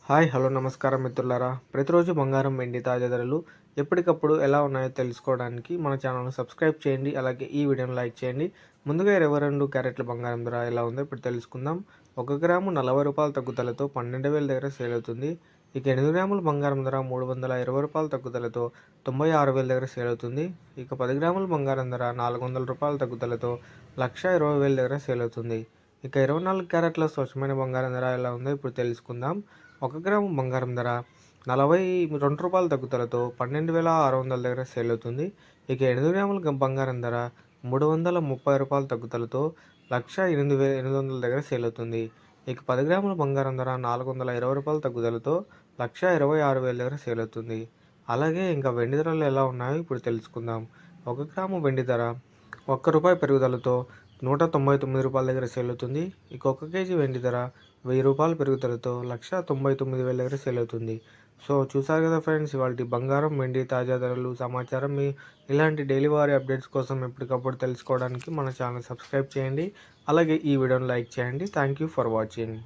Hi hello నమస్కారం మిత్రులారా. ప్రతిరోజు బంగారం వెండి తాజా ధరలు ఎప్పటికప్పుడు ఎలా ఉన్నాయో తెలుసుకోవడానికి మన ఛానల్ను సబ్స్క్రైబ్ చేయండి. అలాగే ఈ వీడియోని లైక్ చేయండి. ముందుగా 22 క్యారెట్ల బంగారం ధర ఎలా ఉందో ఇప్పుడు తెలుసుకుందాం. 1 గ్రాము 40 రూపాయల తగ్గుదలతో 12,000 దగ్గర సేల్ అవుతుంది. ఇక 8 గ్రాముల బంగారం ధర 320 రూపాయల తగ్గుదలతో 96,000 దగ్గర సేల్ అవుతుంది. ఇక 10 గ్రాముల బంగారం ధర 400 రూపాయల తగ్గుదలతో 1,20,000 దగ్గర సేల్ అవుతుంది. ఇక 24 క్యారెట్ల స్వచ్ఛమైన బంగారం ధర ఎలా ఉందో ఇప్పుడు తెలుసుకుందాం. 1 గ్రాము బంగారం ధర 42 రూపాయల తగ్గుదలతో 12,600 దగ్గర సేల్ అవుతుంది. ఇక 8 గ్రాముల బంగారం ధర 330 రూపాయల తగ్గుదలతో 1,08,800 దగ్గర సేల్ అవుతుంది. ఇక 10 గ్రాముల బంగారం ధర 420 రూపాయల తగ్గుదలతో 1,26,000 దగ్గర సేల్ అవుతుంది. అలాగే ఇంకా వెండి ధరలు ఎలా ఉన్నాయో ఇప్పుడు తెలుసుకుందాం. 1 గ్రాము వెండి ధర రూపాయి పెరుగుదలతో 199 రూపాయల దగ్గర సేల్ అవుతుంది. ఇక 1 కేజీ వెండి ధర 1000 రూపాయల పెరుగుదలతో 1,99,000 దగ్గర సేల్ అవుతుంది. సో చూసారు కదా ఫ్రెండ్స్, ఇవాళ బంగారం వెండి తాజా ధరలు సమాచారం. ఇలాంటి డైలీ వారీ అప్డేట్స్ కోసం ఎప్పటికప్పుడు తెలుసుకోవడానికి మన ఛానల్ సబ్స్క్రైబ్ చేయండి. అలాగే ఈ వీడియోని లైక్ చేయండి. Thank you for watching.